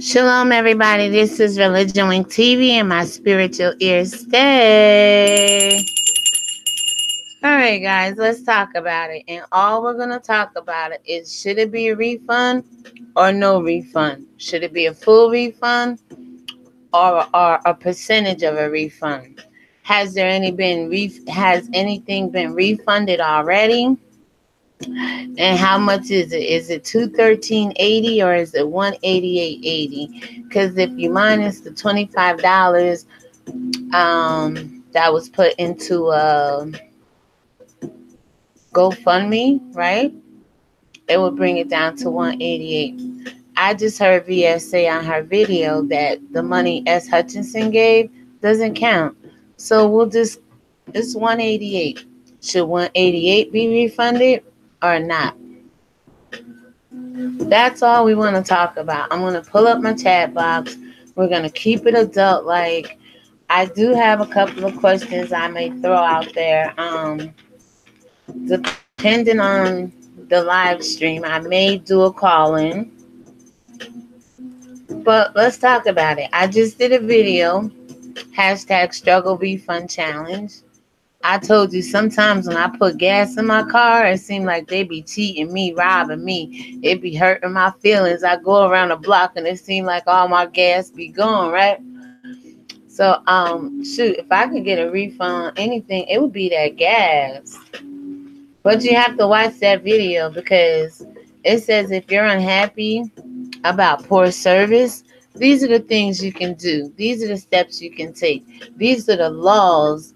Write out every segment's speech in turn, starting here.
Shalom, everybody. This is ReligionWinked TV, and my spiritual ears stay. All right, guys, let's talk about it. And all we're going to talk about it is, should it be a refund or no refund? Should it be a full refund or a percentage of a refund? Has anything been refunded already? And how much is it? Is it $213.80 or is it $188.80? Because if you minus the $25 that was put into GoFundMe, right? It would bring it down to $188. I just heard VS say on her video that the money S. Hutchinson gave doesn't count. So it's $188. Should $188 be refunded or not? That's all we want to talk about. I'm going to pull up my chat box. We're going to keep it adult-like. I do have a couple of questions I may throw out there. Depending on the live stream, I may do a call-in. But let's talk about it. I just did a video, #Struggle_Refund_Challenge. I told you sometimes when I put gas in my car, it seemed like they be cheating me, robbing me. It be hurting my feelings. I go around the block and it seemed like all my gas be gone, right? So, shoot, if I could get a refund, anything, it would be that gas. But you have to watch that video because it says if you're unhappy about poor service, these are the things you can do. These are the steps you can take. These are the laws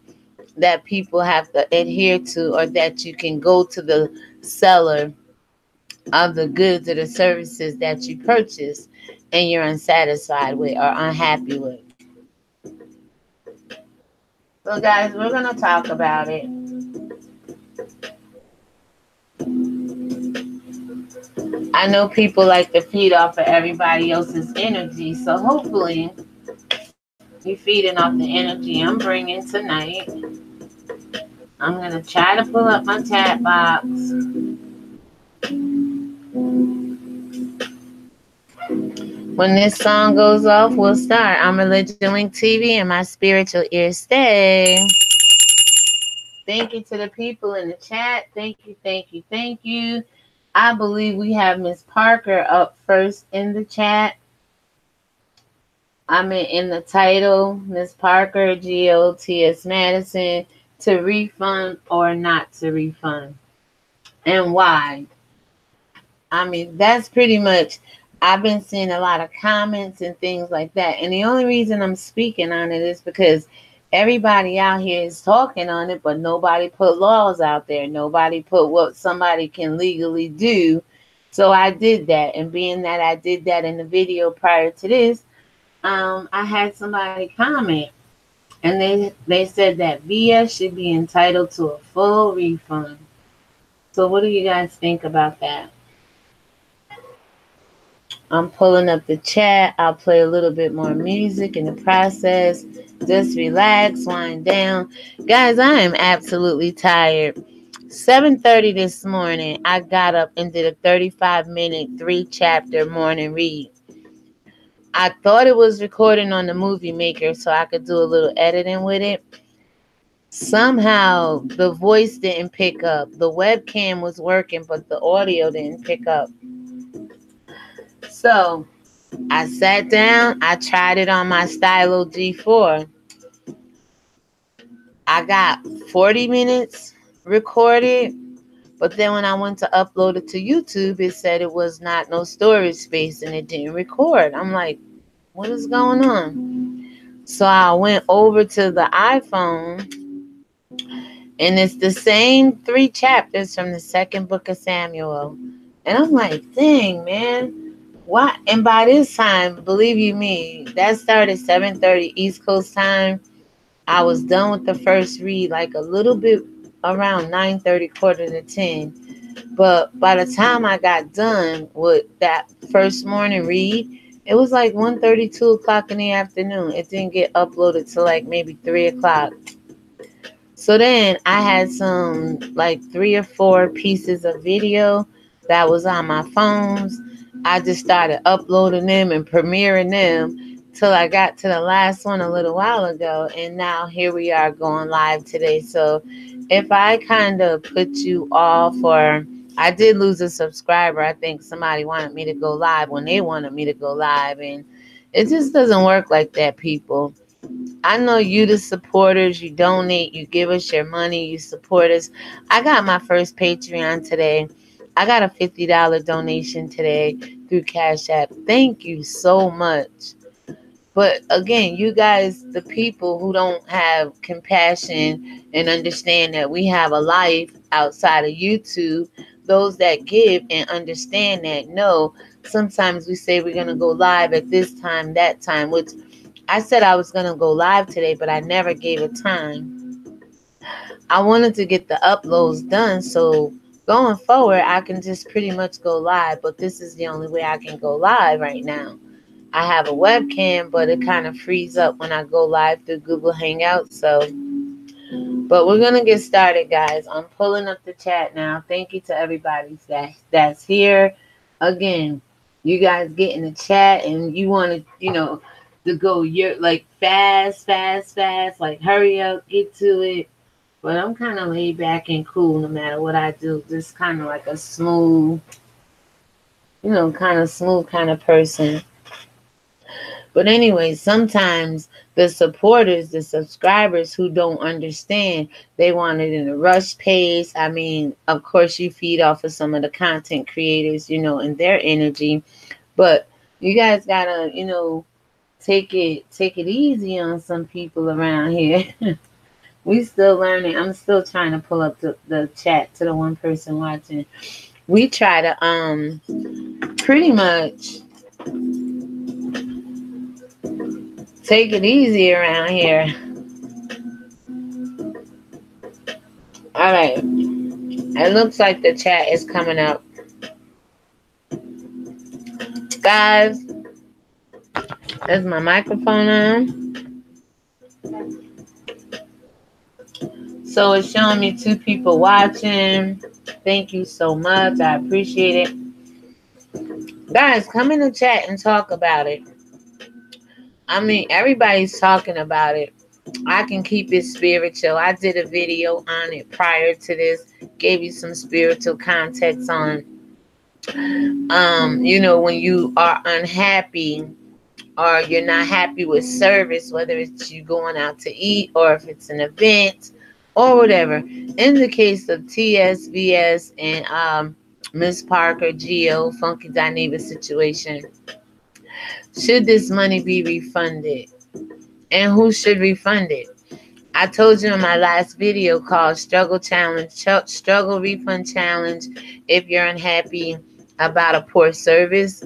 that people have to adhere to, or that you can go to the seller of the goods or the services that you purchase and you're unsatisfied with or unhappy with. So guys, we're going to talk about it. I know people like to feed off of everybody else's energy, so hopefully you're feeding off the energy I'm bringing tonight. I'm going to try to pull up my chat box. When this song goes off, we'll start. I'm ReligionWinked TV, and my spiritual ears stay. Thank you to the people in the chat. Thank you, thank you, thank you. I believe we have Miss Parker up first in the chat. I'm in the title, Miss Parker, GOTS Madison, to refund or not to refund, and why. I mean, that's pretty much, I've been seeing a lot of comments and things like that, and the only reason I'm speaking on it is because everybody out here is talking on it, but nobody put laws out there. Nobody put what somebody can legally do. So I did that, and being that I did that in the video prior to this, I had somebody comment, and they said that VS should be entitled to a full refund. So what do you guys think about that? I'm pulling up the chat. I'll play a little bit more music in the process. Just relax, wind down. Guys, I am absolutely tired. 7:30 this morning, I got up and did a 35-minute 3-chapter morning read. I thought it was recording on the Movie Maker so I could do a little editing with it. Somehow the voice didn't pick up. The webcam was working, but the audio didn't pick up. So I sat down. I tried it on my Stylo G4. I got 40 minutes recorded, but then when I went to upload it to YouTube, it said it was not no storage space and it didn't record. I'm like, what is going on? So I went over to the iPhone, and it's the same 3 chapters from the 2nd book of Samuel. And I'm like, dang, man. Why? And by this time, believe you me, that started 7:30 East Coast time. I was done with the first read like a little bit around 9:30, 9:45. But by the time I got done with that first morning read, it was like 1:30, 2 o'clock in the afternoon. It didn't get uploaded till like maybe 3 o'clock. So then I had some like 3 or 4 pieces of video that was on my phones. I just started uploading them and premiering them till I got to the last one a little while ago. And now here we are going live today. So if I kind of put you off, or I did lose a subscriber, I think somebody wanted me to go live when they wanted me to go live. And it just doesn't work like that, people. I know you, the supporters, you donate, you give us your money, you support us. I got my first Patreon today. I got a $50 donation today through Cash App. Thank you so much. But again, you guys, the people who don't have compassion and understand that we have a life outside of YouTube, those that give and understand that, no, sometimes we say we're going to go live at this time, that time, which I said I was going to go live today, but I never gave a time. I wanted to get the uploads done, so going forward, I can just pretty much go live, but this is the only way I can go live right now. I have a webcam, but it kind of frees up when I go live through Google Hangouts, so. But we're going to get started, guys. I'm pulling up the chat now. Thank you to everybody that's here. Again, you guys get in the chat and you want to go like fast, like hurry up, get to it. But I'm kind of laid back and cool no matter what I do. Just kind of like a smooth, kind of person. But anyway, sometimes the supporters, the subscribers who don't understand, they want it in a rush pace. I mean, of course, you feed off of some of the content creators, and their energy. But you guys gotta, take it easy on some people around here. We still learning. I'm still trying to pull up the chat to the one person watching. We try to pretty much take it easy around here. All right. It looks like the chat is coming up. Guys, is my microphone on? So it's showing me 2 people watching. Thank you so much. I appreciate it. Guys, come in the chat and talk about it. I mean, everybody's talking about it. I can keep it spiritual. I did a video on it prior to this. Gave you some spiritual context on, when you are unhappy or you're not happy with service, whether it's you going out to eat or if it's an event or whatever. In the case of TSVS and Miss Parker, Geo, Funky Dineva situation, should this money be refunded? And who should refund it? I told you in my last video called Struggle Refund Challenge, if you're unhappy about a poor service.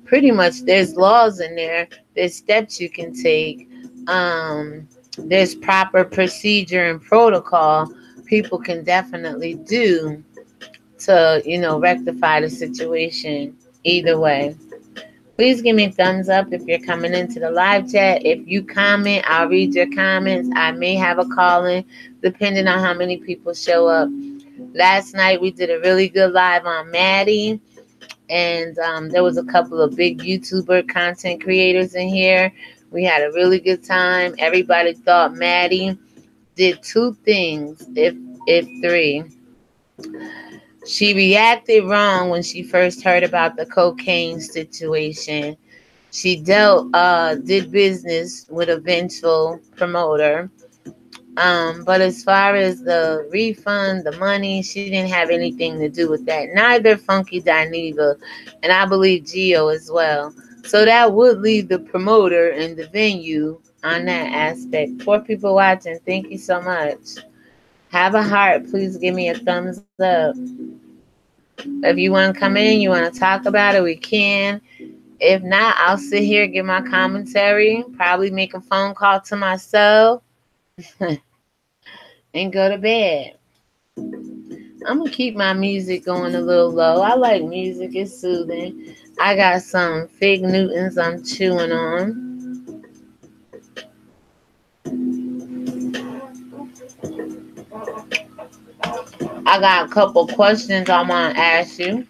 Pretty much there's laws in there. There's steps you can take. There's proper procedure and protocol people can definitely do to, rectify the situation either way. Please give me a thumbs up if you're coming into the live chat. If you comment, I'll read your comments. I may have a call-in depending on how many people show up. Last night we did a really good live on Maddie. And there was a couple of big YouTuber content creators in here. We had a really good time. Everybody thought Maddie did 2 things, if 3. She reacted wrong when she first heard about the cocaine situation. She did business with a vengeful promoter. But as far as the refund, the money, she didn't have anything to do with that. Neither Funky Dineva, and I believe Geo as well. So that would leave the promoter and the venue on that aspect. 4 people watching, thank you so much. Have a heart, please give me a thumbs up. If you want to come in, you want to talk about it, we can. If not, I'll sit here, give my commentary, probably make a phone call to myself, and go to bed. I'm going to keep my music going a little low. I like music. It's soothing. I got some Fig Newtons I'm chewing on. I got a couple questions I want to ask you.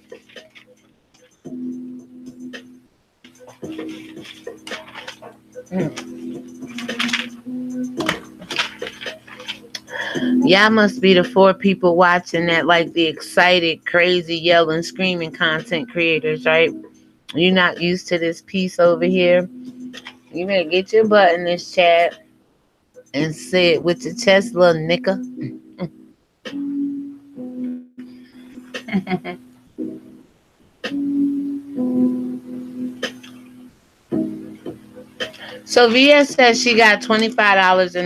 Y'all must be the 4 people watching that, like the excited, crazy, yelling, screaming content creators, right? You're not used to this piece over here. You better get your butt in this chat and say it with your chest, little nigga. So VS says she got $25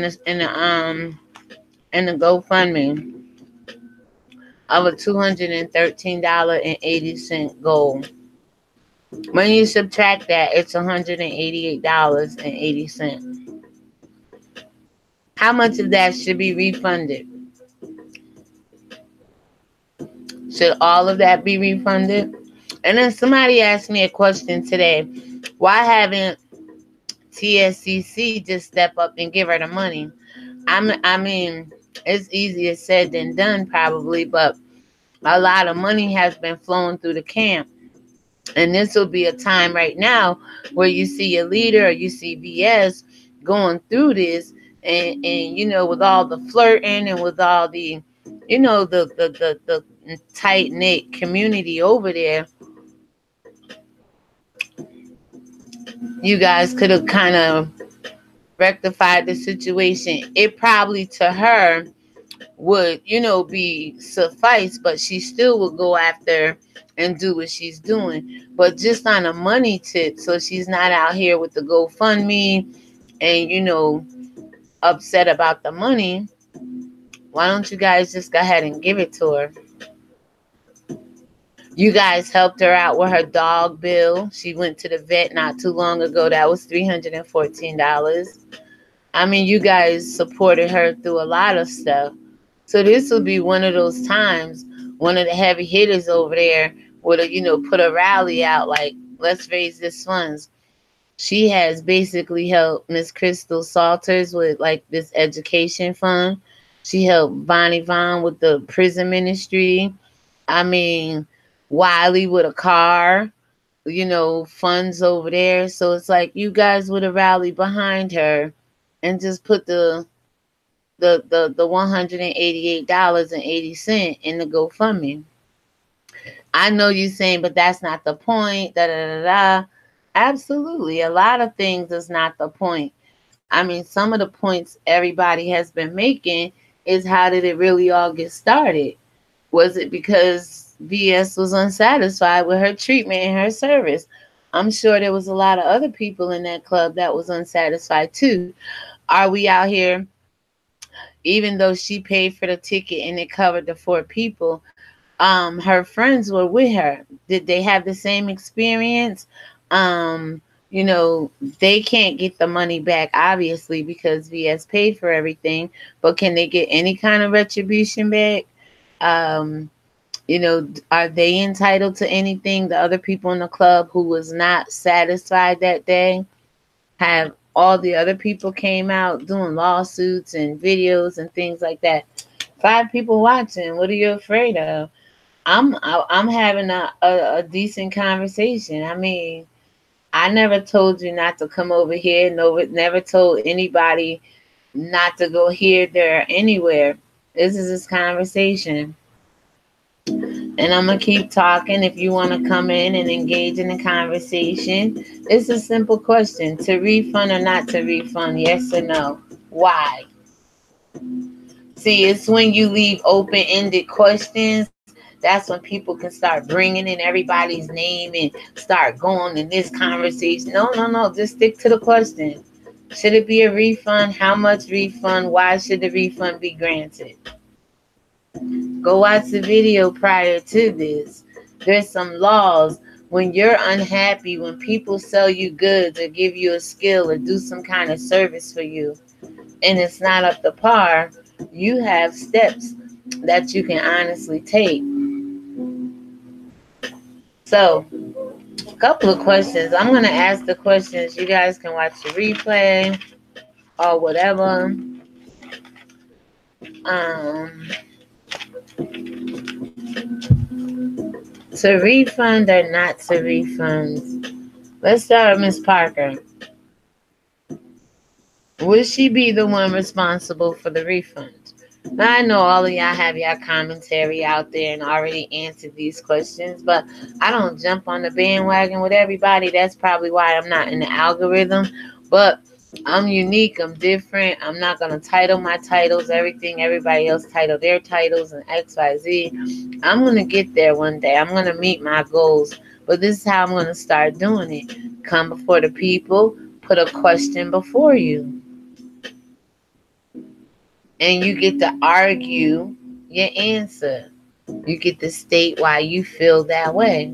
in the GoFundMe of a $213.80 goal. When you subtract that, it's $188.80. How much of that should be refunded? Should all of that be refunded? And then somebody asked me a question today. Why haven't TSCC just step up and give her the money? I mean, it's easier said than done probably, but a lot of money has been flowing through the camp. And this will be a time right now where you see a leader or you see BS going through this and you know, with all the flirting and with all the, you know, the tight knit community over there, you guys could have kind of rectified the situation. It probably to her would, you know, be suffice, but she still would go after and do what she's doing, but just on a money tip, so she's not out here with the GoFundMe and, you know, upset about the money. Why don't you guys just go ahead and give it to her? You guys helped her out with her dog bill. She went to the vet not too long ago. That was $314. I mean, you guys supported her through a lot of stuff. So this will be one of those times, one of the heavy hitters over there would have, you know, put a rally out like, let's raise this funds. She has basically helped Miss Crystal Salters with like this education fund. She helped Bonnie Vaughn with the prison ministry. I mean, Wiley with a car, you know, funds over there. So it's like you guys would have rallied behind her and just put the $188.80 in the GoFundMe. I know you're saying, but that's not the point. Da da da da. Absolutely, a lot of things is not the point. I mean, some of the points everybody has been making is how did it really all get started? Was it because VS was unsatisfied with her treatment and her service? I'm sure there was a lot of other people in that club that was unsatisfied too. Are we out here, even though she paid for the ticket and it covered the 4 people, her friends were with her. Did they have the same experience? You know, they can't get the money back, obviously, because VS paid for everything, but can they get any kind of retribution back? You know, are they entitled to anything? The other people in the club who was not satisfied that day, have all the other people came out doing lawsuits and videos and things like that. 5 people watching. What are you afraid of? I'm having a decent conversation. I mean, I never told you not to come over here. No, never told anybody not to go here, there, anywhere. This is this conversation. And I'm going to keep talking if you want to come in and engage in the conversation. It's a simple question. To refund or not to refund? Yes or no? Why? See, it's when you leave open-ended questions. That's when people can start bringing in everybody's name and start going in this conversation. No. Just stick to the question. Should it be a refund? How much refund? Why should the refund be granted? Go watch the video prior to this. There's some laws. When you're unhappy, when people sell you goods or give you a skill or do some kind of service for you, and it's not up to par, you have steps that you can honestly take. So, a couple of questions. I'm going to ask the questions. You guys can watch the replay or whatever. To refund or not to refund? Let's start with Miss Parker. Would she be the one responsible for the refund? Now, I know all of y'all have your commentary out there and already answered these questions, but I don't jump on the bandwagon with everybody. That's probably why I'm not in the algorithm. But I'm unique. I'm different. I'm not gonna title my titles everything everybody else title their titles and XYZ. I'm gonna get there one day. I'm gonna meet my goals. But this is how I'm gonna start doing it. Come before the people. Put a question before you, and you get to argue your answer. You get to state why you feel that way.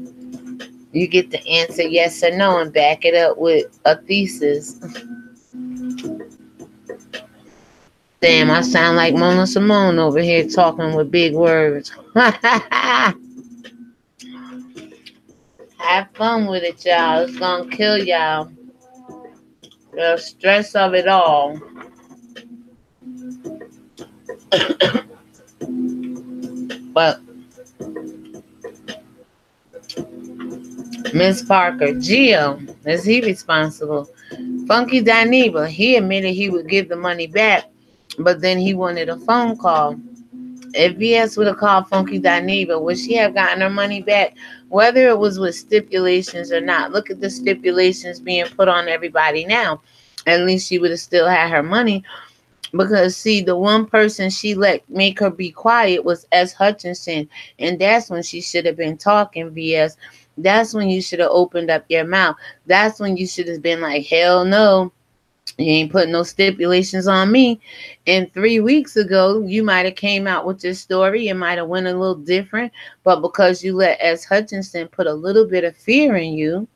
You get to answer yes or no and back it up with a thesis. Damn, I sound like Mona Simone over here talking with big words. Have fun with it, y'all. It's gonna kill y'all. The stress of it all. But Miss Parker, Gio, is he responsible? Funky Dineva, he admitted he would give the money back, but then he wanted a phone call. If VS would have called Funky Dineva, would she have gotten her money back? Whether it was with stipulations or not. Look at the stipulations being put on everybody now. At least she would have still had her money. Because see, the one person she let make her be quiet was S. Hutchinson. And that's when she should have been talking, VS. That's when you should have opened up your mouth. That's when you should have been like, hell no. You ain't putting no stipulations on me. And 3 weeks ago, you might have came out with your story. It might have went a little different. But because you let S. Hutchinson put a little bit of fear in you,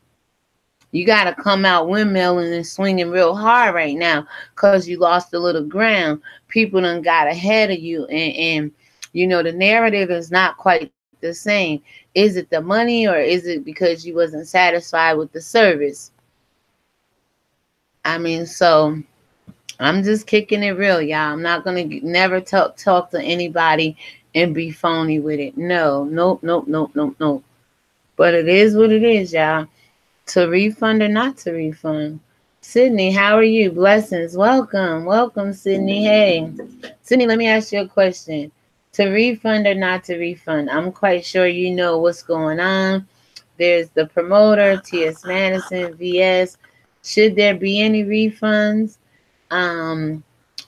you got to come out windmilling and swinging real hard right now because you lost a little ground. People done got ahead of you. And you know, the narrative is not quite the same. Is it the money or is it because you wasn't satisfied with the service? I mean, so I'm just kicking it real, y'all. I'm not going to never talk to anybody and be phony with it. No, nope, nope, nope, nope, nope. But it is what it is, y'all. To refund or not to refund. Sydney, how are you? Blessings. Welcome. Welcome, Sydney. Hey. Sydney, let me ask you a question. To refund or not to refund? I'm quite sure you know what's going on. There's the promoter, T.S. Madison, VS. Should there be any refunds?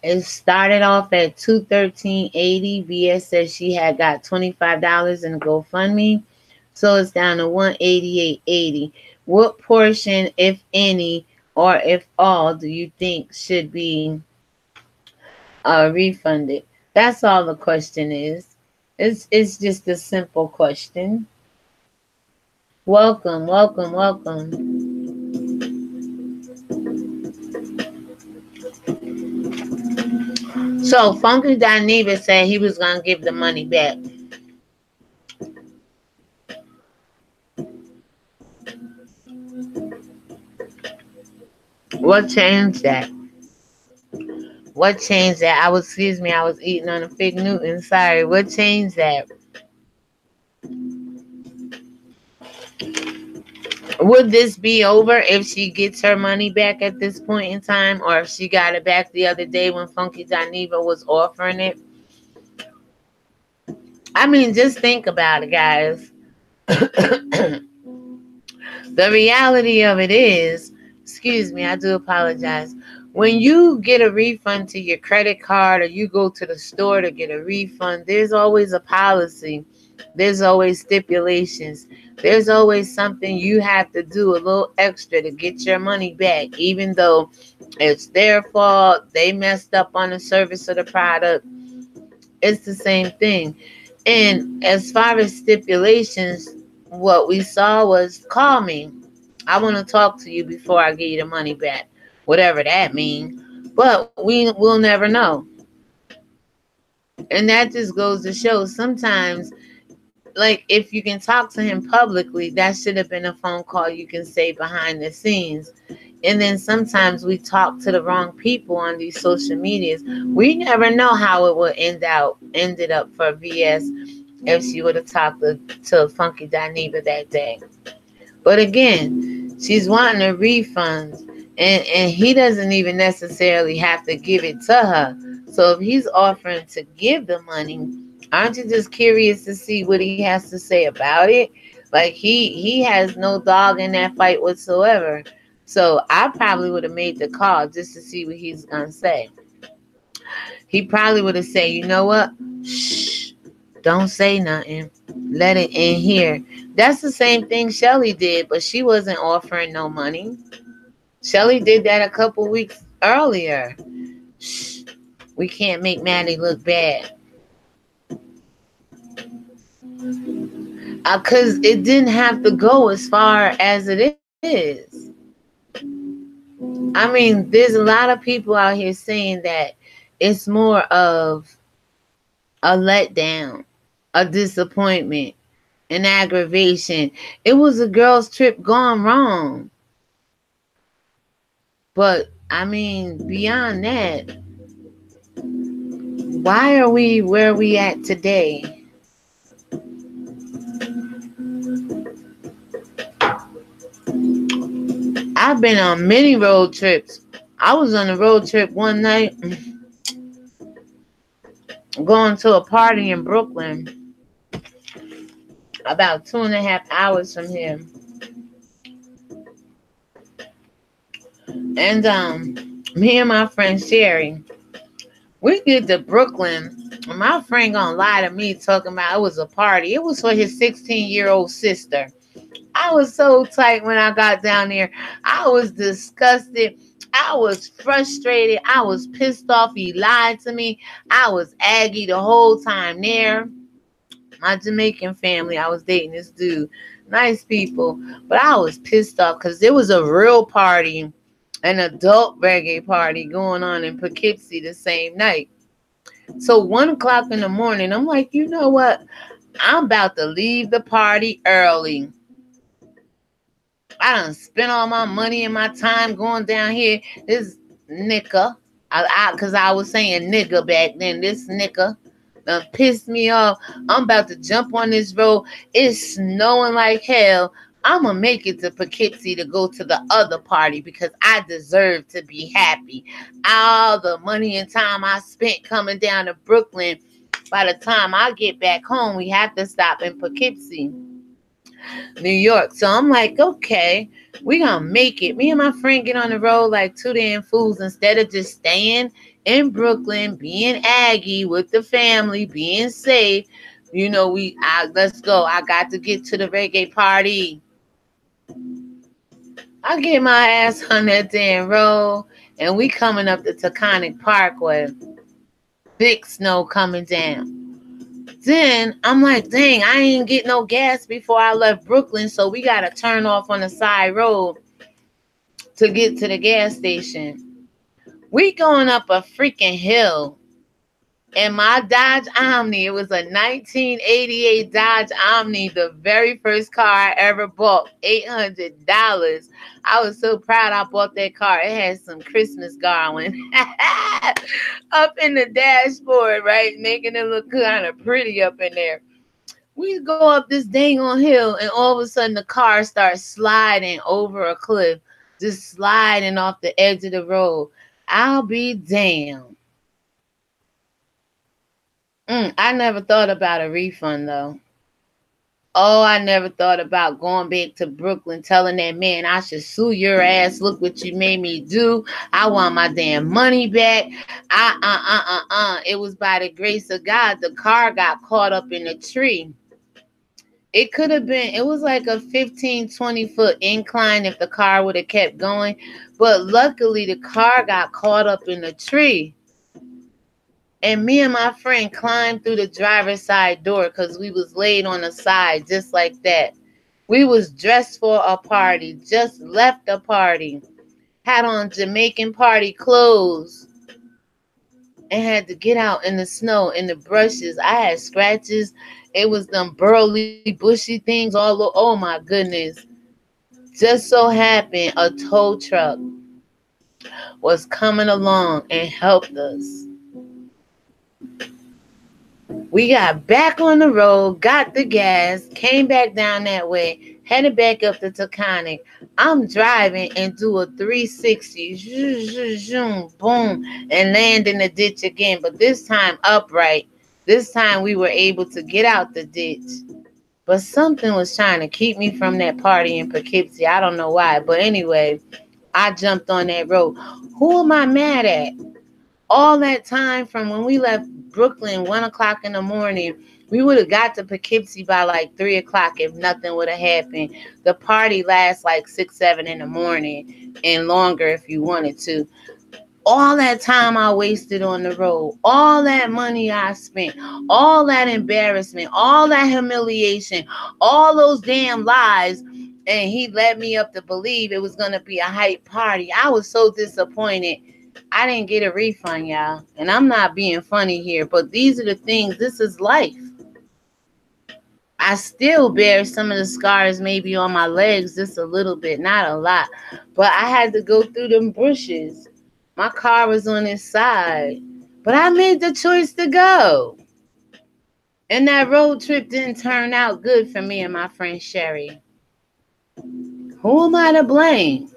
It started off at $213.80. VS says she had got $25 in GoFundMe. So it's down to $188.80. What portion, if any, or if all, do you think should be refunded? That's all the question is. It's just a simple question. Welcome, welcome, welcome. So Funky Dineva said he was gonna give the money back. What changed that? What changed that? I was eating on a Fig Newton. Sorry. What changed that? Would this be over if she gets her money back at this point in time, or if she got it back the other day when Funky Dineva was offering it? I mean, just think about it, guys. The reality of it is, excuse me, I do apologize. When you get a refund to your credit card or you go to the store to get a refund, there's always a policy. There's always stipulations. There's always something you have to do a little extra to get your money back, even though it's their fault. They messed up on the service of the product. It's the same thing. And as far as stipulations, what we saw was, call me. I want to talk to you before I give you the money back. Whatever that means. But we'll never know. And that just goes to show sometimes, like, if you can talk to him publicly, that should have been a phone call you can say behind the scenes. And then sometimes we talk to the wrong people on these social medias. We never know how it would ended up for VS if she would have talked to Funky Dineva that day. But again, she's wanting a refund. And he doesn't even necessarily have to give it to her. So if he's offering to give the money, aren't you just curious to see what he has to say about it? Like he has no dog in that fight whatsoever. So I probably would have made the call just to see what he's gonna say. He probably would have said, you know what? Shh, don't say nothing. Let it in here. That's the same thing Shelly did, but she wasn't offering no money. Shelly did that a couple weeks earlier. Shh, we can't make Maddie look bad. Because it didn't have to go as far as it is. I mean, there's a lot of people out here saying that it's more of a letdown, a disappointment, an aggravation. It was a girl's trip gone wrong. But, I mean, beyond that, why are we where we at today? I've been on many road trips. I was on a road trip one night going to a party in Brooklyn, about 2.5 hours from here. And me and my friend Sherry, we get to Brooklyn. My friend gonna lie to me talking about it was a party. It was for his 16-year-old sister. I was so tight when I got down there. I was disgusted. I was frustrated. I was pissed off. He lied to me. I was aggy the whole time there. My Jamaican family, I was dating this dude. Nice people. But I was pissed off because there was a real party, an adult reggae party going on in Poughkeepsie the same night. So 1 o'clock in the morning, I'm like, you know what? I'm about to leave the party early. I done spent all my money and my time going down here. This nigga, because I was saying nigga back then. This nigga done pissed me off. I'm about to jump on this road. It's snowing like hell. I'm going to make it to Poughkeepsie to go to the other party because I deserve to be happy. All the money and time I spent coming down to Brooklyn, by the time I get back home, we have to stop in Poughkeepsie, New York. So I'm like, okay, we gonna make it. Me and my friend get on the road like two damn fools instead of just staying in Brooklyn, being Aggie with the family, being safe. You know, let's go. I got to get to the reggae party. I get my ass on that damn road, and we coming up the Taconic Parkway. Big snow coming down. Then I'm like, dang, I ain't get no gas before I left Brooklyn, so we got to turn off on the side road to get to the gas station. We going up a freaking hill. And my Dodge Omni, it was a 1988 Dodge Omni, the very first car I ever bought, $800. I was so proud I bought that car. It had some Christmas garland up in the dashboard, right? Making it look kind of pretty up in there. We go up this dang on hill, and all of a sudden the car starts sliding over a cliff, just sliding off the edge of the road. I'll be damned. I never thought about a refund, though. Oh, I never thought about going back to Brooklyn, telling that man I should sue your ass. Look what you made me do. I want my damn money back. It was by the grace of God. The car got caught up in a tree. It could have been, it was like a 15, 20-foot incline if the car would have kept going. But luckily, the car got caught up in a tree. And me and my friend climbed through the driver's side door because we was laid on the side just like that. We was dressed for a party, just left a party, had on Jamaican party clothes, and had to get out in the snow, in the brushes. I had scratches. It was them burly, bushy things all over. Oh, my goodness. Just so happened a tow truck was coming along and helped us. We got back on the road, got the gas, came back down that way, Headed back up to Taconic. I'm driving and do a 360, boom, and land in the ditch again. But this time upright. This time we were able to get out the ditch. But something was trying to keep me from that party in Poughkeepsie. I don't know why. But anyway, I jumped on that road. Who am I mad at? All that time from when we left Brooklyn, 1 o'clock in the morning, we would have got to Poughkeepsie by like 3 o'clock if nothing would have happened. The party lasts like 6, 7 in the morning and longer if you wanted to. All that time I wasted on the road, all that money I spent, all that embarrassment, all that humiliation, all those damn lies, and he led me up to believe it was going to be a hype party. I was so disappointed. I didn't get a refund, y'all. And I'm not being funny here, but these are the things. This is life. I still bear some of the scars maybe on my legs, just a little bit, not a lot. But I had to go through them bushes. My car was on its side. But I made the choice to go. And that road trip didn't turn out good for me and my friend Sherry. Who am I to blame?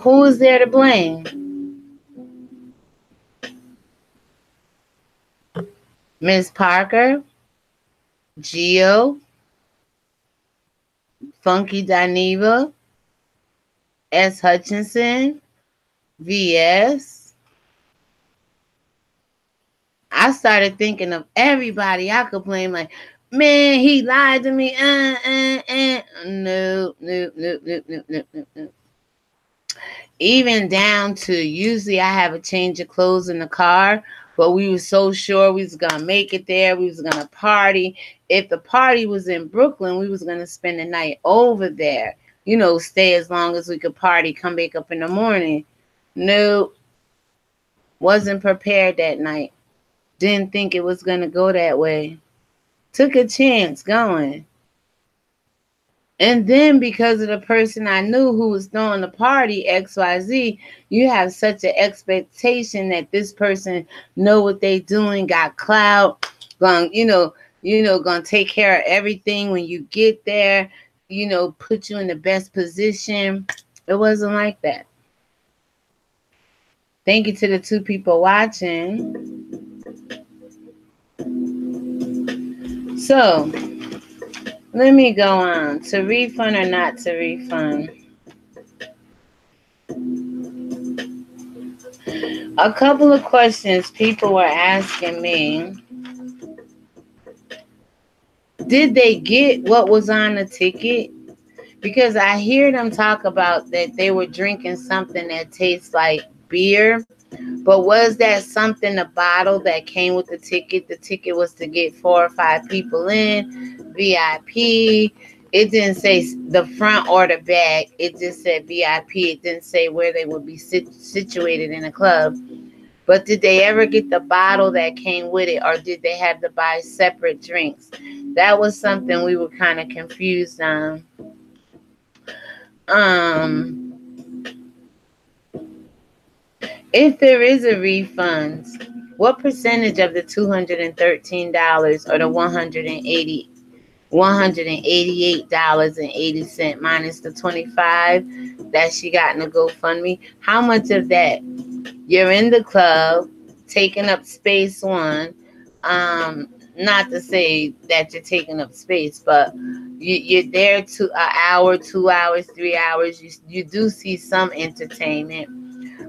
Who is there to blame? Ms. Parker, Gio, Funky Dineva, S. Hutchinson, VS. I started thinking of everybody I could blame, like, man, he lied to me. No. Even down to usually I have a change of clothes in the car, but we were so sure we was gonna make it there. We was gonna party. If the party was in Brooklyn, we was gonna spend the night over there. You know, stay as long as we could party, come back up in the morning. No, wasn't prepared that night. Didn't think it was gonna go that way. Took a chance going. And then because of the person I knew who was throwing the party, XYZ, you have such an expectation that this person know what they doing, got clout, gonna take care of everything when you get there, put you in the best position. It wasn't like that. Thank you to the 2 people watching. So, let me go on. To refund or not to refund? A couple of questions people were asking me. Did they get what was on the ticket? Because I hear them talk about that they were drinking something that tastes like beer. But was that something, the bottle that came with the ticket? The ticket was to get 4 or 5 people in, VIP. It didn't say the front or the back. It just said VIP. It didn't say where they would be situated in a club. But did they ever get the bottle that came with it, or did they have to buy separate drinks? That was something we were kind of confused on. If there is a refund, what percentage of the $213 or the $188.80 minus the $25 that she got in the GoFundMe, how much of that? You're in the club, taking up space one. Not to say that you're taking up space, but you're there to an hour, 2 hours, 3 hours. You do see some entertainment.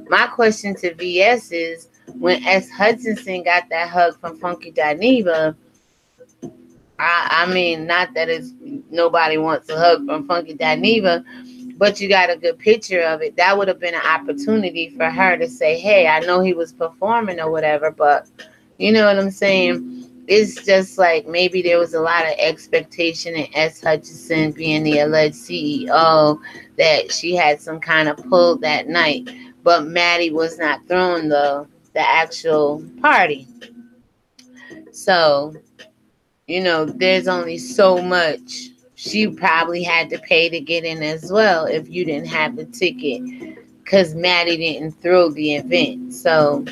My question to VS is, when S. Hutchinson got that hug from Funky Dineva, I mean, not that it's nobody wants a hug from Funky Dineva, but you got a good picture of it. That would have been an opportunity for her to say, hey, I know he was performing or whatever, but you know what I'm saying? It's just like maybe there was a lot of expectation in S. Hutchinson being the alleged CEO that she had some kind of pull that night. But Maddie was not throwing the actual party. So You know, there's only so much she probably had to pay to get in as well if you didn't have the ticket, because Maddie didn't throw the event. So,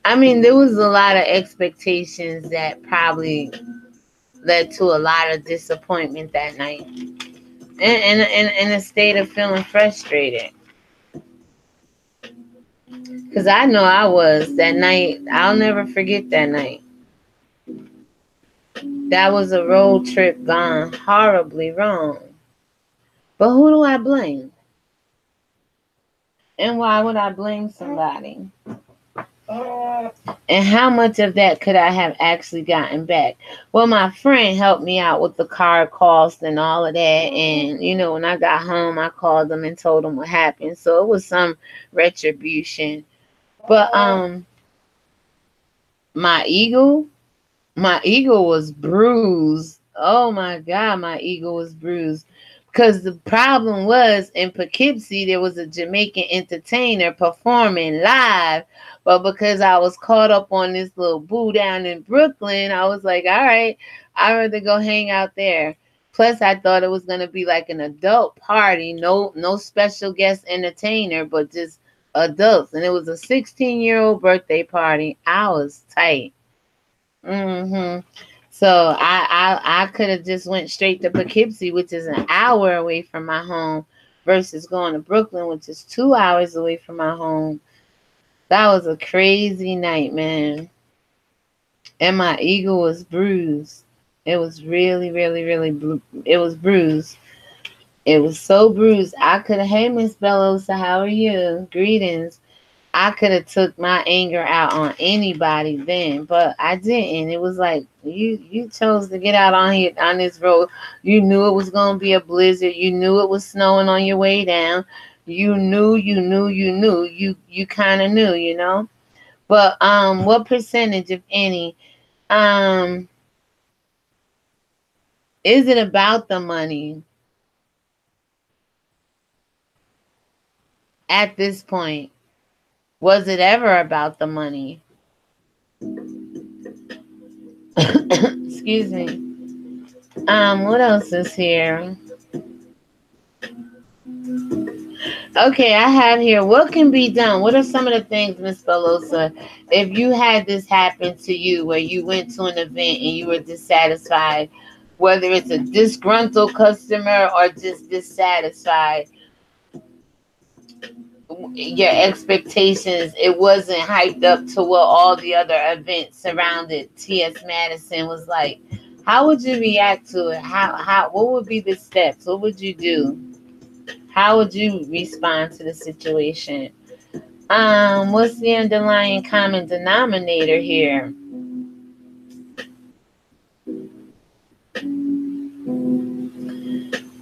I mean, there was a lot of expectations that probably led to a lot of disappointment that night, and a state of feeling frustrated. Because I know I was that night. I'll never forget that night. That was a road trip gone horribly wrong. But who do I blame? And why would I blame somebody? And how much of that could I have actually gotten back? Well, my friend helped me out with the car cost and all of that. And, you know, when I got home, I called them and told them what happened. So it was some retribution. But my ego, my ego was bruised. Oh my God, my ego was bruised. Because the problem was in Poughkeepsie, there was a Jamaican entertainer performing live. But because I was caught up on this little boo down in Brooklyn, I was like, all right, I'd rather go hang out there. Plus, I thought it was going to be like an adult party, no special guest entertainer, but just adults. And it was a 16-year-old birthday party. I was tight. So I could have just went straight to Poughkeepsie, which is an hour away from my home, versus going to Brooklyn, which is 2 hours away from my home. That was a crazy night, man. And my ego was bruised. It was really, really, really, it was bruised. It was so bruised. I could have, hey, Miss Bellosa, how are you? Greetings. I could have took my anger out on anybody then, but I didn't. It was like you chose to get out on here on this road. You knew it was gonna be a blizzard. You knew it was snowing on your way down. You knew. You kind of knew, you know. But what percentage, if any, um, is it about the money at this point? Was it ever about the money? Excuse me. What else is here? Okay, I have here, what can be done? What are some of the things, Miss Belosa, if you had this happen to you where you went to an event and you were dissatisfied, whether it's a disgruntled customer or just dissatisfied, your expectations, it wasn't hyped up to what all the other events surrounded T.S. Madison was like. How would you react to it? What would be the steps? What would you do? How would you respond to the situation? What's the underlying common denominator here?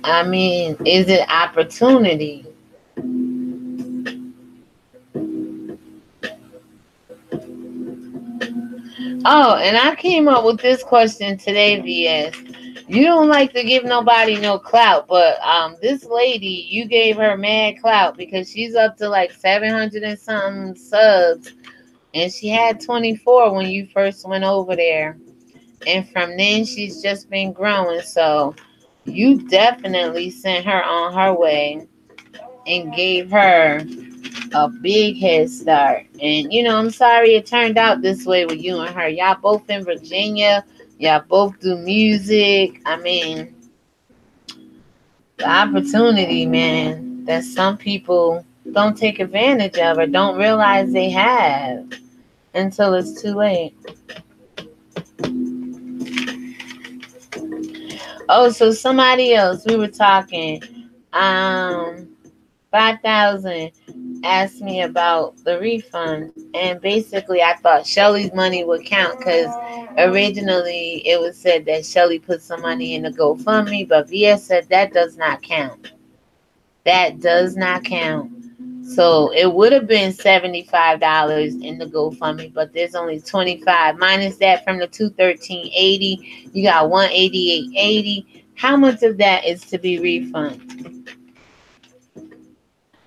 I mean, is it opportunity? Oh, and I came up with this question today, VS. You don't like to give nobody no clout, but this lady, you gave her mad clout because she's up to like 700 and something subs, and she had 24 when you first went over there, and from then she's just been growing. So you definitely sent her on her way and gave her a big head start. And you know, I'm sorry it turned out this way with you and her. Y'all both in Virginia. Y'all both do music. I mean, the opportunity, man, that some people don't take advantage of or don't realize they have until it's too late. Oh, so somebody else, we were talking. 5,000 asked me about the refund, and basically I thought Shelly's money would count because originally it was said that Shelly put some money in the GoFundMe, but VS said that does not count. That does not count. So it would have been $75 in the GoFundMe, but there's only 25 minus that from the 213.80. You got 188.80. How much of that is to be refunded?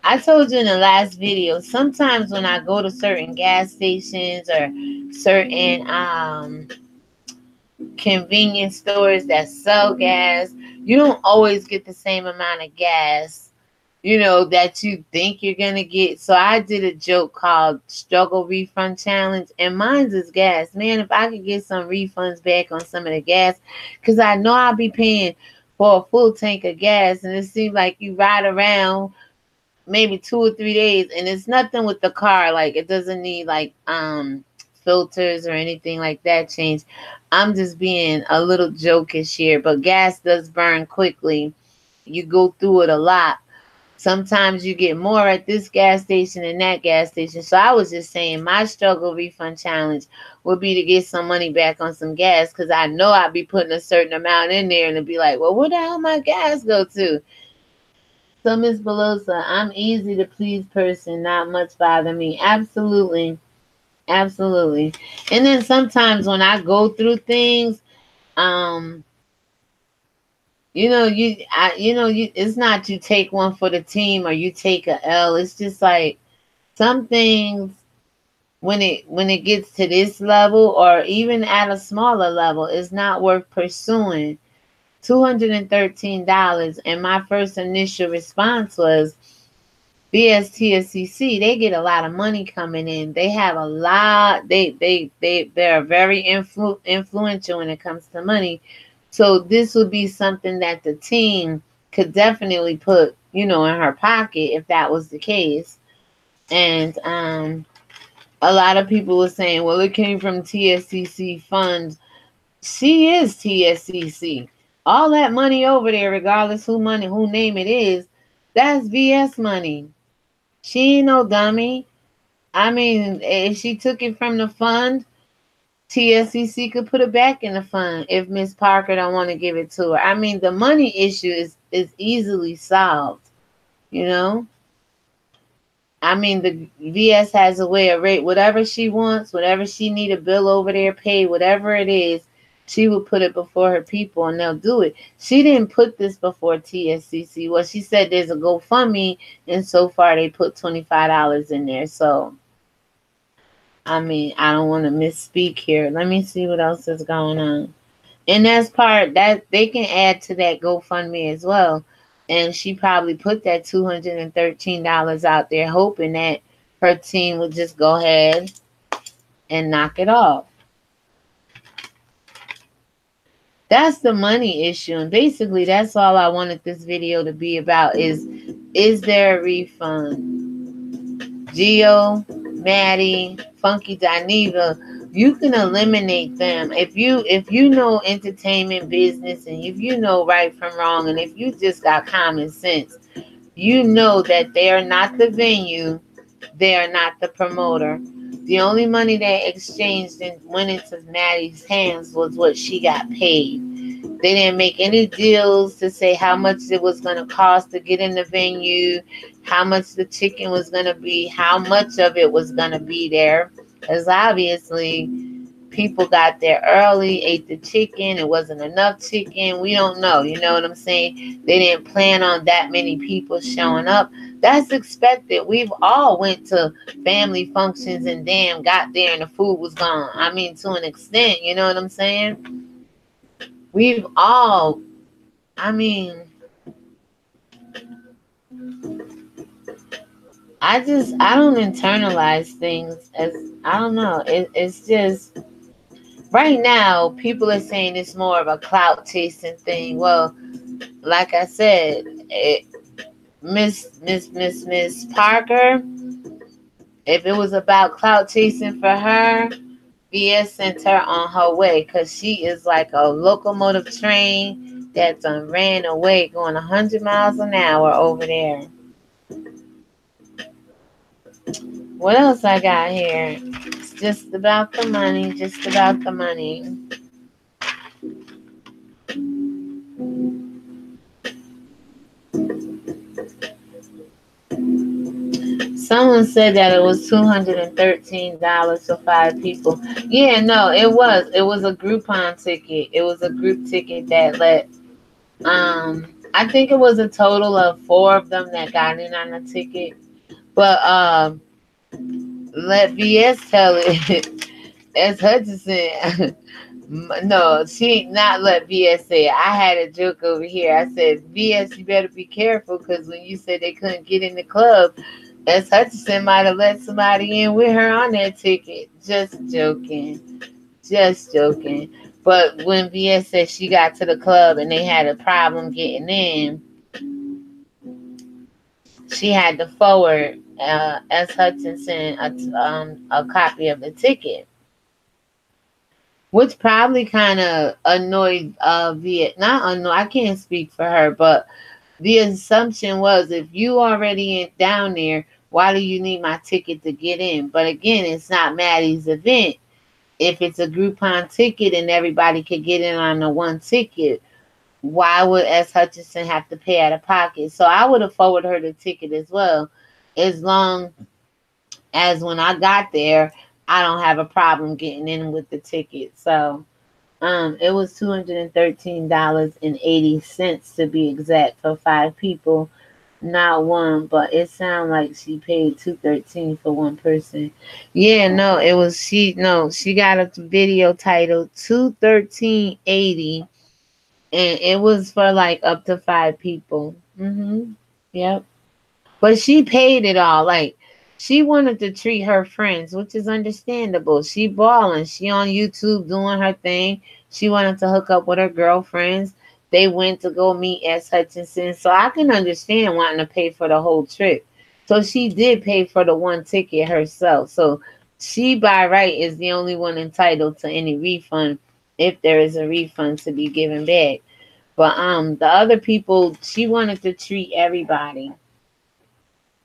I told you in the last video, sometimes when I go to certain gas stations or certain convenience stores that sell gas. You don't always get the same amount of gas, that you think you're going to get. So I did a joke called Struggle Refund Challenge, and mine's is gas. Man, if I could get some refunds back on some of the gas, because I know I'll be paying for a full tank of gas, and it seems like you ride around maybe 2 or 3 days, and it's nothing with the car. Like, it doesn't need like filters or anything like that change. I'm just being a little jokish here, but gas does burn quickly. You go through it a lot. Sometimes you get more at this gas station than that gas station. So I was just saying my struggle refund challenge would be to get some money back on some gas, because I know I'd be putting a certain amount in there and it'd be like, well, where the hell my gas go to? So Miss Belosa, I'm easy to please person, not much bother me. Absolutely. Absolutely. And then sometimes when I go through things, it's not you take one for the team or you take a L. It's just like some things when it gets to this level or even at a smaller level, it's not worth pursuing. $213, and my first initial response was, BSTSCC, they get a lot of money coming in. They have a lot. They're very influential when it comes to money. So this would be something that the team could definitely put, in her pocket if that was the case. And a lot of people were saying, well, it came from TSCC funds. She is TSCC. All that money over there, regardless who name it is, that's VS money. She ain't no dummy. I mean, if she took it from the fund, TSCC could put it back in the fund if Miss Parker don't want to give it to her. I mean, the money issue is easily solved, I mean, the VS has a way of rate whatever she wants, whatever she need a bill over there paid, whatever it is, she will put it before her people and they'll do it. She didn't put this before TSCC. Well, she said there's a GoFundMe, and so far they put $25 in there. So, I mean, I don't want to misspeak here. Let me see what else is going on. And that's part that they can add to that GoFundMe as well. And she probably put that $213 out there hoping that her team would just go ahead and knock it off. That's the money issue. And basically, that's all I wanted this video to be about is there a refund? Geo, Maddie, Funky Dineva, you can eliminate them. If you know entertainment business and if you know right from wrong and if you just got common sense, you know that they are not the venue, they are not the promoter. The only money they exchanged and went into Maddie's hands was what she got paid. They didn't make any deals to say how much it was going to cost to get in the venue, how much the chicken was going to be, how much of it was going to be there. Because obviously, people got there early, ate the chicken. It wasn't enough chicken. We don't know. You know what I'm saying? They didn't plan on that many people showing up. That's expected. We've all went to family functions and damn got there and the food was gone. I mean, to an extent, you know what I'm saying? We've all, I mean, I don't internalize things as, I don't know. It's just, right now, people are saying it's more of a clout chasing thing. Well, like I said, Miss Parker, if it was about clout chasing for her, VS sent her on her way because she is like a locomotive train that done ran away going 100 miles an hour over there. What else I got here? It's just about the money, just about the money. Someone said that it was $213 for 5 people. Yeah, no, it was. It was a Groupon ticket. It was a group ticket that let, I think it was a total of 4 of them that got in on the ticket. But let VS tell it. As Hutchinson, No, she not let VS say it. I had a joke over here. I said, VS, you better be careful because when you said they couldn't get in the club, S. Hutchinson might have let somebody in with her on that ticket. Just joking. Just joking. But when VS said she got to the club and they had a problem getting in, she had to forward S. Hutchinson a copy of the ticket, which probably kind of annoyed Viet. Not annoyed. I can't speak for her, but the assumption was if you already down there, why do you need my ticket to get in? But again, it's not Maddie's event. If it's a Groupon ticket and everybody could get in on the one ticket, why would S. Hutchinson have to pay out of pocket? So I would have forwarded her the ticket as well, as long as when I got there, I don't have a problem getting in with the ticket. So it was $213.80 to be exact for 5 people, not one. But it sounded like she paid $213 for one person. Yeah, no, it was she. No, she got a video titled $213.80, and it was for like up to 5 people. Yep. But she paid it all. Like, she wanted to treat her friends, which is understandable. She balling. She on YouTube doing her thing. She wanted to hook up with her girlfriends. They went to go meet S. Hutchinson. So I can understand wanting to pay for the whole trip. So she did pay for the one ticket herself. So she, by right, is the only one entitled to any refund, if there is a refund to be given back. But the other people, she wanted to treat everybody.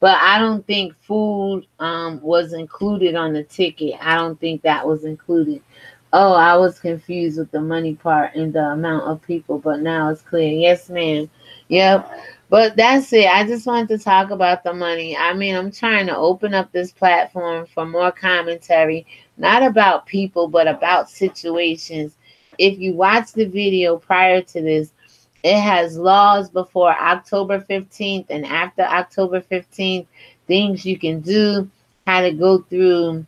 But I don't think food was included on the ticket. I don't think that was included. Oh, I was confused with the money part and the amount of people, but now it's clear. Yes, ma'am. Yep. But that's it. I just wanted to talk about the money. I mean, I'm trying to open up this platform for more commentary, not about people, but about situations. If you watch the video prior to this, it has laws before October 15th and after October 15th, things you can do, how to go through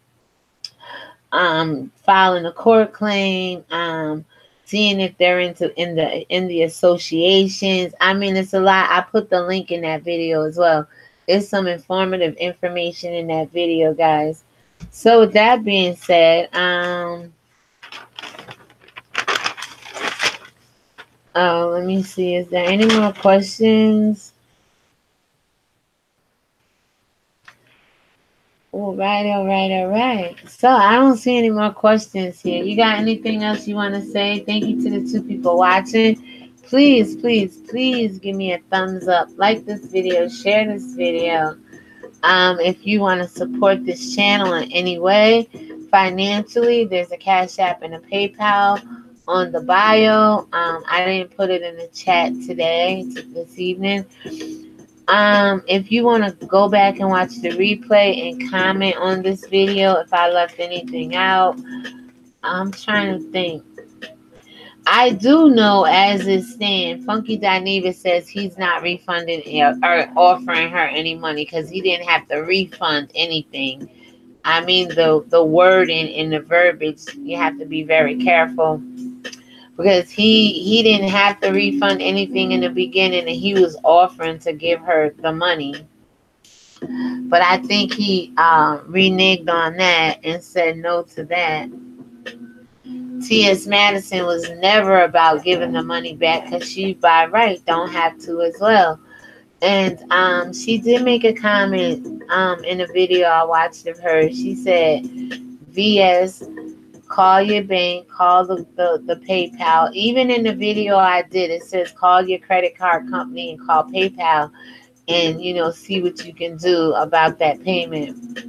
filing a court claim, seeing if they're in the associations. I mean, it's a lot. I put the link in that video as well. It's some informative information in that video, guys. So with that being said, oh, let me see. Is there any more questions? All right. So I don't see any more questions here. You got anything else you want to say? Thank you to the 2 people watching. Please, please, please give me a thumbs up. Like this video. Share this video. If you want to support this channel in any way, financially, there's a Cash App and a PayPal on the bio. I didn't put it in the chat this evening. If you want to go back and watch the replay and comment on this video if I left anything out, I'm trying to think. I do know as it stands, Funky Dineva says he's not refunding or offering her any money because he didn't have to refund anything. I mean, the wording and the verbiage, you have to be very careful. Because he didn't have to refund anything in the beginning, and he was offering to give her the money. But I think he reneged on that and said no to that. T.S. Madison was never about giving the money back because she, by right, don't have to as well. And she did make a comment in a video I watched of her. She said, VS, call your bank, call the PayPal. Even in the video I did, it says call your credit card company and call PayPal and, see what you can do about that payment.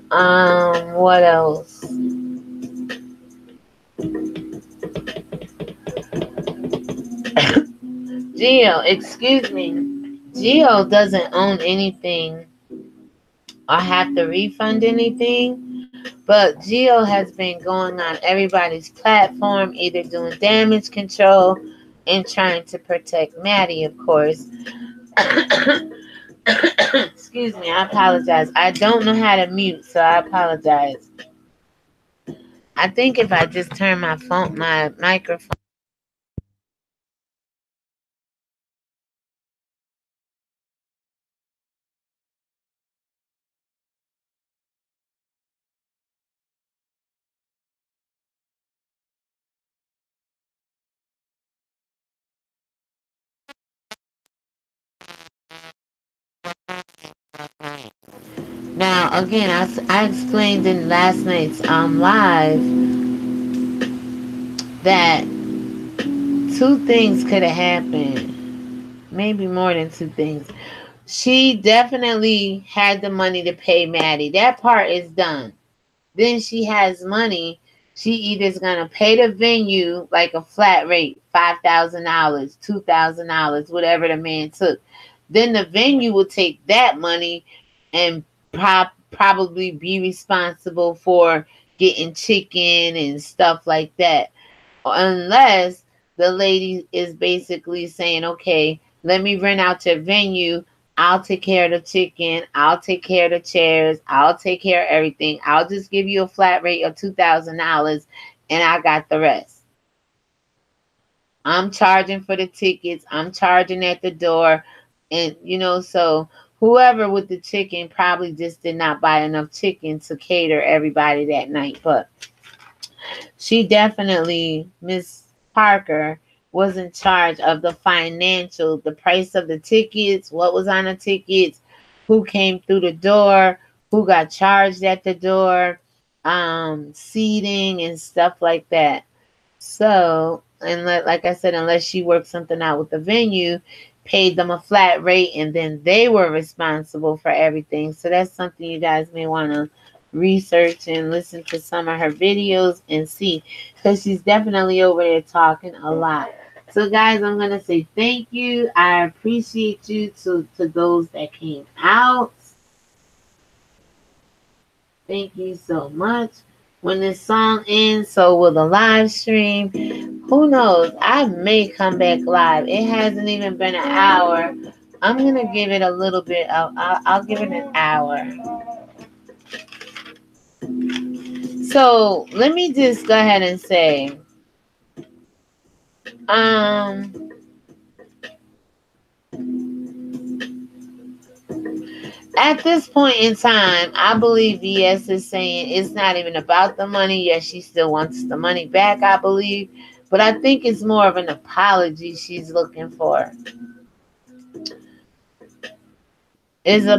What else? Gio, excuse me. Gio doesn't own anything or have to refund anything, but Gio has been going on everybody's platform, either doing damage control and trying to protect Maddie, of course. Excuse me, I apologize. I don't know how to mute, so I apologize. I think if I just turn my microphone. Now, again, I explained in last night's live that two things could have happened. Maybe more than two things. She definitely had the money to pay Maddie. That part is done. Then she has money. She either is gonna pay the venue like a flat rate, $5,000, $2,000, whatever the man took. Then the venue will take that money and probably be responsible for getting chicken and stuff like that. Unless the lady is basically saying, okay, let me rent out your venue. I'll take care of the chicken. I'll take care of the chairs. I'll take care of everything. I'll just give you a flat rate of $2,000 and I got the rest. I'm charging for the tickets. I'm charging at the door. And, so whoever with the chicken probably just did not buy enough chicken to cater everybody that night. But she definitely, Miss Parker, was in charge of the financial, the price of the tickets, what was on the tickets, who came through the door, who got charged at the door, seating and stuff like that. So, and like I said, unless she worked something out with the venue, paid them a flat rate, and then they were responsible for everything. So that's something you guys may want to research and listen to some of her videos and see, because she's definitely over there talking a lot. So guys, I'm going to say thank you. I appreciate you to those that came out. Thank you so much. When this song ends, so will the live stream. Who knows? I may come back live. It hasn't even been an hour. I'm going to give it a little bit of, I'll give it an hour. So let me just go ahead and say, at this point in time, I believe VS is saying it's not even about the money. Yes, she still wants the money back, I believe. But I think it's more of an apology she's looking for. Is a,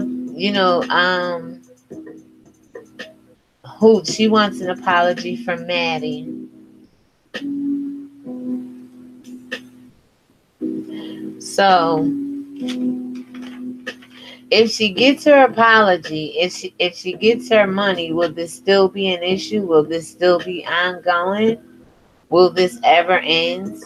who she wants an apology from Maddie. So if she gets her apology, if she gets her money, will this still be an issue? Will this still be ongoing? Will this ever end?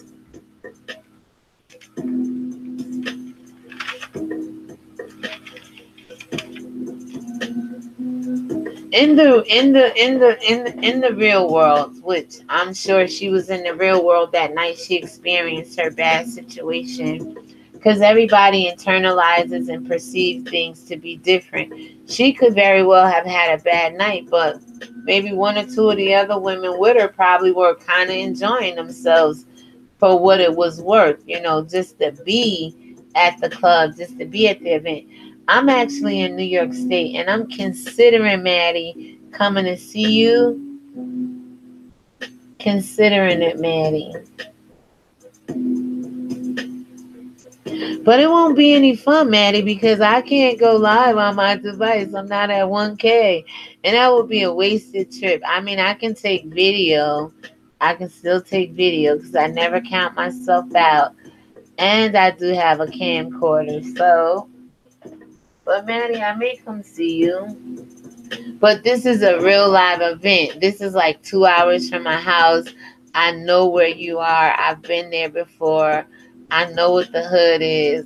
In the real world, which I'm sure she was in the real world that night she experienced her bad situation, because everybody internalizes and perceives things to be different. She could very well have had a bad night, but maybe one or two of the other women with her probably were kind of enjoying themselves for what it was worth, just to be at the club, just to be at the event. I'm actually in New York State, and I'm considering, Maddie, coming to see you. Considering it, Maddie. But it won't be any fun, Maddie, because I can't go live on my device. I'm not at 1K. And that would be a wasted trip. I mean, I can take video. I can still take video because I never count myself out. And I do have a camcorder. So, but Maddie, I may come see you. But this is a real live event. This is like 2 hours from my house. I know where you are. I've been there before. I know what the hood is.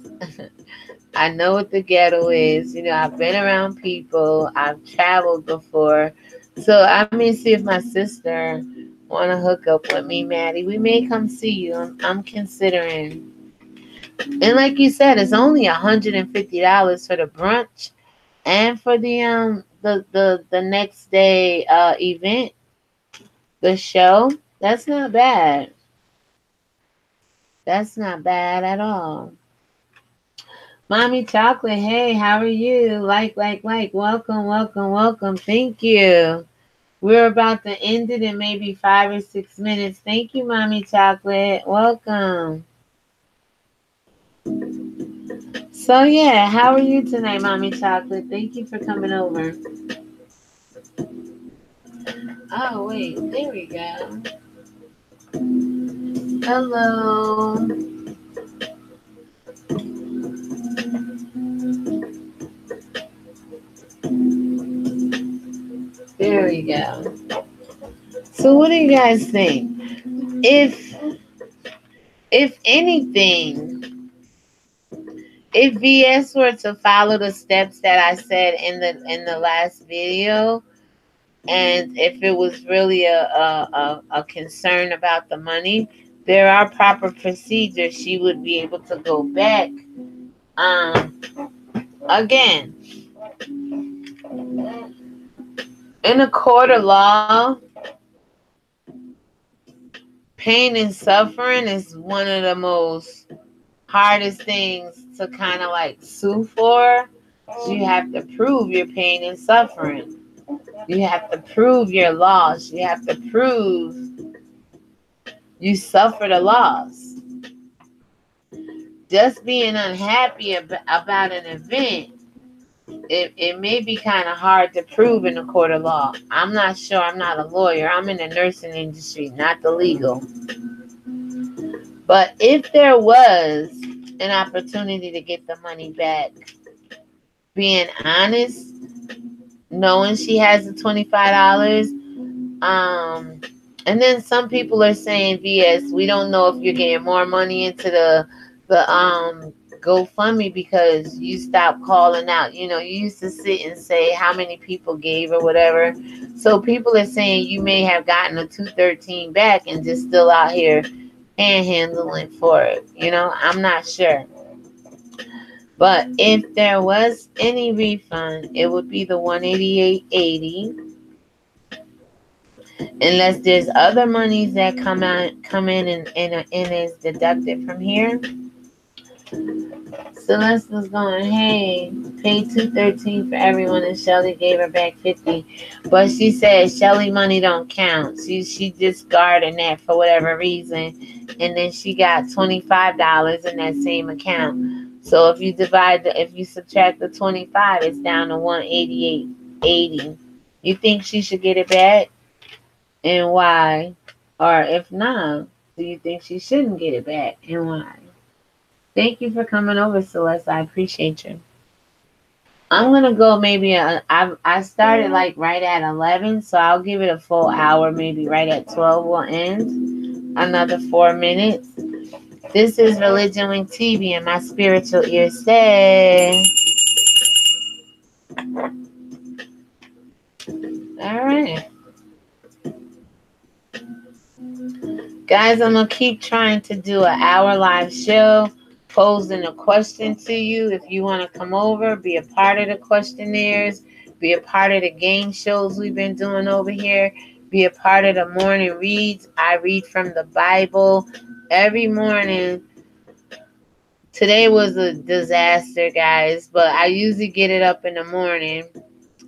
I know what the ghetto is. I've been around people. I've traveled before. So I may see if my sister want to hook up with me, Maddie. We may come see you. I'm considering. And like you said, it's only $150 for the brunch and for the next day event. The show? That's not bad. That's not bad at all. Mommy Chocolate, hey, how are you? Like. Welcome, welcome, welcome. Thank you. We're about to end it in maybe 5 or 6 minutes. Thank you, Mommy Chocolate. Welcome. So, yeah, how are you tonight, Mommy Chocolate? Thank you for coming over. Oh, wait, there we go. Hello. There we go. So what do you guys think? If anything, if VS were to follow the steps that I said in the last video, and if it was really a concern about the money, there are proper procedures. She would be able to go back. Again, in a court of law, pain and suffering is one of the most hardest things to kind of like sue for. So you have to prove your pain and suffering. You have to prove your loss. You have to prove you suffered a loss. Just being unhappy about an event, it may be kind of hard to prove in a court of law. I'm not sure. I'm not a lawyer. I'm in the nursing industry, not the legal. But if there was an opportunity to get the money back, being honest, knowing she has the $25, and then some people are saying, VS, we don't know if you're getting more money into the GoFundMe because you stopped calling out. You know, you used to sit and say how many people gave or whatever. So people are saying you may have gotten a 213 back and just still out here panhandling for it. You know, I'm not sure. But if there was any refund, it would be the $188.80. Unless there's other monies that come in and is deducted from here. Celeste was going, hey, pay $213 for everyone, and Shelly gave her back $50. But she said Shelly money don't count. She discarded that for whatever reason, and then she got $25 in that same account. So if you subtract the 25, it's down to $188.80. You think she should get it back? And why? Or if not, do you think she shouldn't get it back, and why? Thank you for coming over, Celeste. I appreciate you. I'm going to go maybe, I started like right at 11, so I'll give it a full hour, maybe right at 12 we'll end. Another 4 minutes. This is Religion Winked TV, and my spiritual ear say. All right. Guys, I'm going to keep trying to do an hour live show, posing a question to you. If you want to come over, be a part of the questionnaires, be a part of the game shows we've been doing over here, be a part of the morning reads. I read from the Bible every morning. Today was a disaster, guys, but I usually get it up in the morning,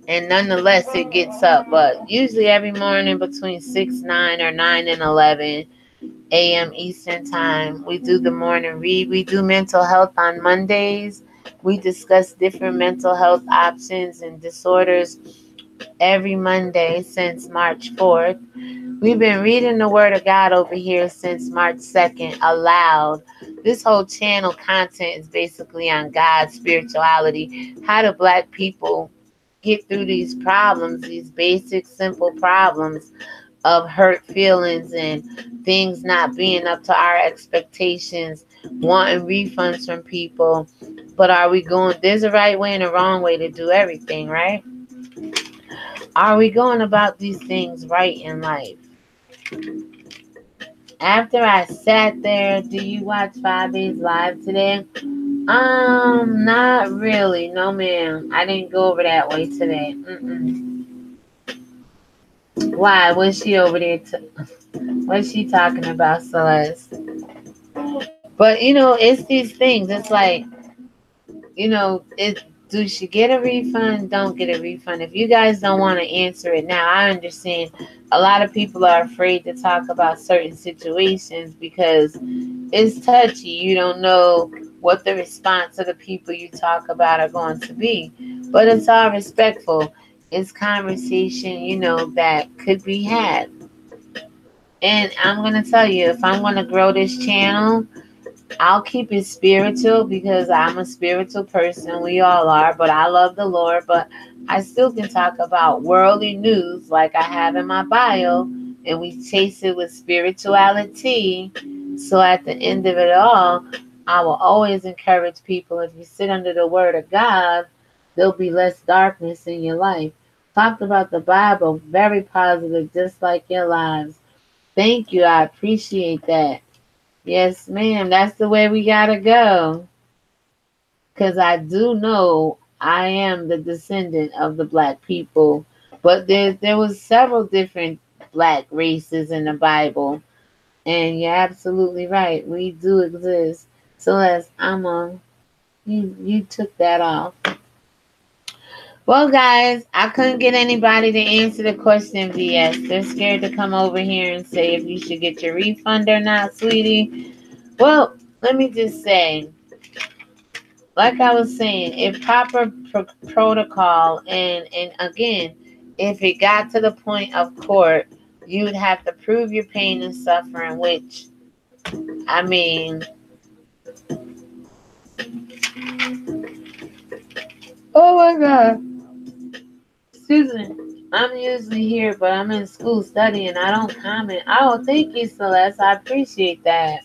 and nonetheless, it gets up. But usually every morning between 6, 9, or 9 and 11 a.m. Eastern Time, we do the morning read. We do mental health on Mondays. We discuss different mental health options and disorders every Monday since March 4th. We've been reading the Word of God over here since March 2nd aloud. This whole channel content is basically on God, spirituality, how do Black people get through these problems, these basic, simple problems of hurt feelings and things not being up to our expectations, wanting refunds from people. But are we going, there's a right way and a wrong way to do everything, right? Are we going about these things right in life? After I sat there, do you watch 5 Days Live today? Not really. No, ma'am. I didn't go over that way today. Why? What's she over there? What's she talking about, Celeste? But it's these things. It's like, it. Do she get a refund? Don't get a refund. If you guys don't want to answer it now, I understand. A lot of people are afraid to talk about certain situations because it's touchy. You don't know what the response of the people you talk about are going to be. But it's all respectful. It's conversation, that could be had. And I'm going to tell you, if I'm going to grow this channel, I'll keep it spiritual because I'm a spiritual person. We all are, but I love the Lord. But I still can talk about worldly news like I have in my bio, and we chase it with spirituality. So at the end of it all, I will always encourage people, if you sit under the word of God, there'll be less darkness in your life. Talked about the Bible, very positive, just like your lives. Thank you. I appreciate that. Yes, ma'am. That's the way we gotta go. Because I do know I am the descendant of the black people. But there was several different black races in the Bible. And you're absolutely right. We do exist. So as you took that off. Well, guys, I couldn't get anybody to answer the question, VS. They're scared to come over here and say if you should get your refund or not, sweetie. Well, let me just say, like I was saying, if proper protocol and again, if it got to the point of court, you'd have to prove your pain and suffering, which, I mean, oh my God, excuse me. I'm usually here, but I'm in school studying. I don't comment. Oh, thank you, Celeste. I appreciate that.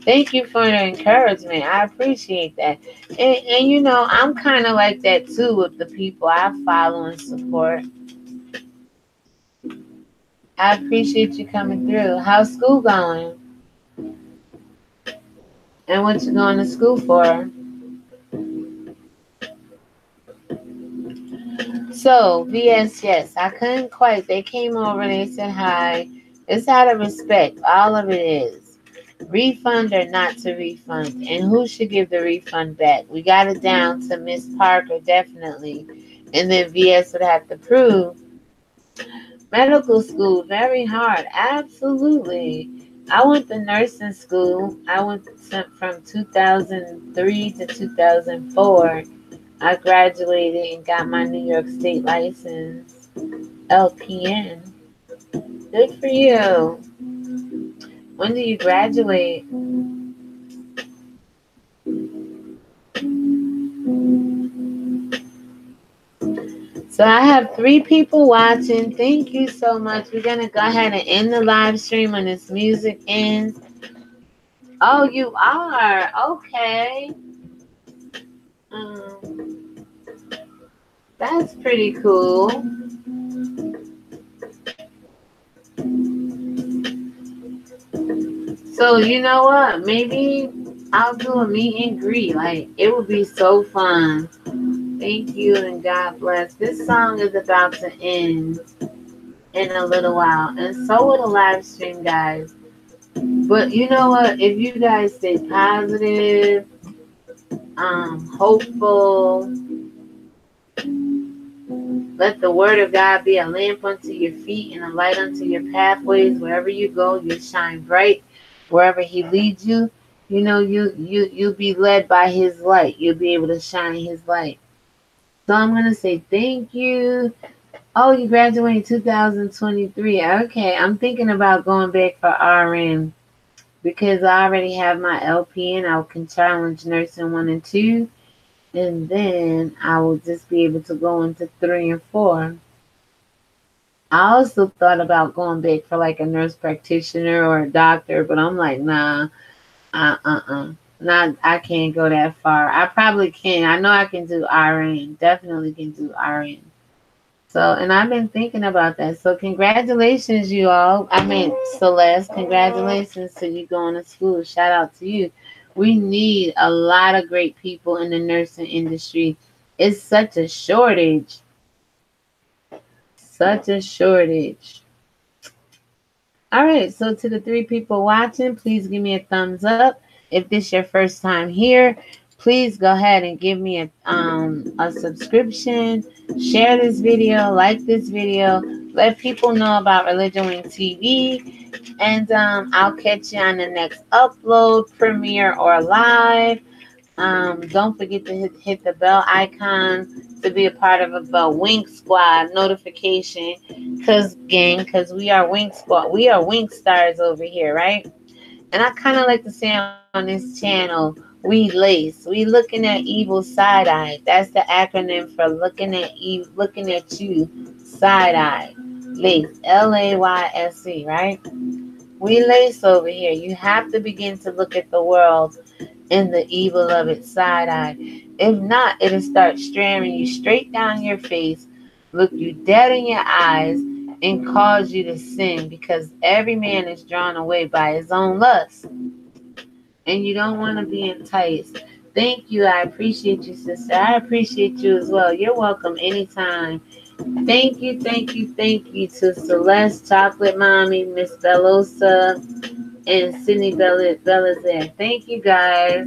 Thank you for the encouragement. I appreciate that. And I'm kind of like that too with the people I follow and support. I appreciate you coming through. How's school going? And what you going to school for? So, VS, yes, I couldn't quite. They came over, they said hi. It's out of respect. All of it is. Refund or not to refund. And who should give the refund back? We got it down to Miss Parker, definitely. And then VS would have to prove. Medical school, very hard. Absolutely. I went to nursing school. I went from 2003 to 2004. I graduated and got my New York State license, LPN. Good for you. When do you graduate? So I have 3 people watching. Thank you so much. We're going to go ahead and end the live stream when this music ends. Oh, you are? Okay. That's pretty cool. So you know what? Maybe I'll do a meet and greet. Like, it would be so fun. Thank you and God bless. This song is about to end in a little while. And so will the live stream, guys. But you know what? If you guys stay positive, hopeful, let the word of God be a lamp unto your feet and a light unto your pathways. Wherever you go, you shine bright. Wherever he leads you, you'll be led by his light. You'll be able to shine his light. So I'm going to say thank you. Oh, you graduated 2023. Okay, I'm thinking about going back for RN because I already have my LP and I can challenge nursing 1 and 2. And then I will just be able to go into 3 and 4. I also thought about going back for like a nurse practitioner or a doctor, but I'm like, nah, not, I can't go that far. I probably can. I know I can do RN. Definitely can do RN. So, and I've been thinking about that. So congratulations, you all. I mean, Celeste, congratulations to you going to school. Shout out to you. We need a lot of great people in the nursing industry. It's such a shortage. Such a shortage. All right, so to the 3 people watching, please give me a thumbs up. If this is your first time here, please go ahead and give me a subscription. Share this video, like this video, let people know about Religion Wing TV, and I'll catch you on the next upload, premiere, or live. Don't forget to hit the bell icon to be a part of a Wink Squad notification. Cause we are Wink Squad. We are Wink stars over here, right? And I kind of like to say on this channel, we lace. We looking at evil side eye. That's the acronym for looking at you side eye. Lace. LAYSE, right? We lace over here. You have to begin to look at the world in the evil of its side eye. If not, it'll start staring you straight down your face, look you dead in your eyes, and cause you to sin, because every man is drawn away by his own lust. And you don't want to be enticed. Thank you. I appreciate you, sister. I appreciate you as well. You're welcome anytime. Thank you to Celeste, Chocolate Mommy, Miss Bellosa, and Sydney Bellazare. Thank you, guys.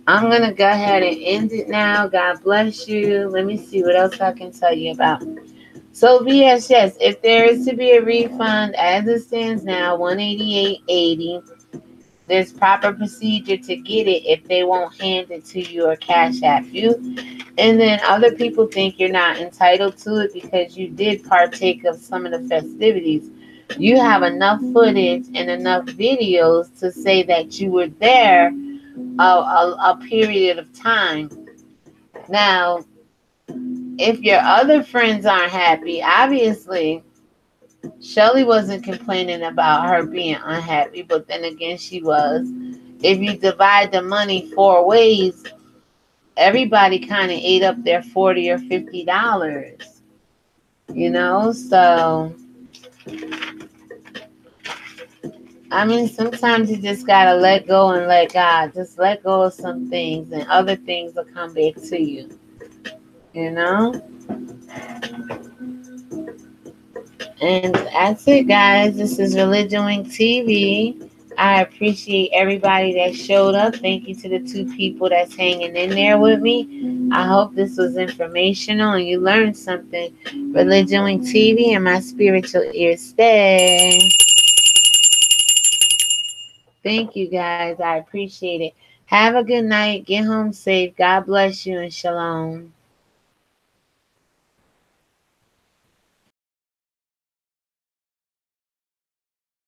I'm going to go ahead and end it now. God bless you. Let me see what else I can tell you about. So, VSS, if there is to be a refund as it stands now, $188.80, there's proper procedure to get it if they won't hand it to you or cash app you. And then other people think you're not entitled to it because you did partake of some of the festivities. You have enough footage and enough videos to say that you were there a period of time. Now, if your other friends aren't happy, obviously, Shelly wasn't complaining about her being unhappy, but then again, she was. If you divide the money 4 ways, everybody kind of ate up their $40 or $50, you know? So, I mean, sometimes you just got to let go and let God. Just let go of some things, and other things will come back to you, you know? And that's it, guys. This is ReligionWinked TV. I appreciate everybody that showed up. Thank you to the 2 people that's hanging in there with me. I hope this was informational and you learned something. ReligionWinked TV, and my spiritual ears stay. Thank you, guys. I appreciate it. Have a good night. Get home safe. God bless you, and shalom.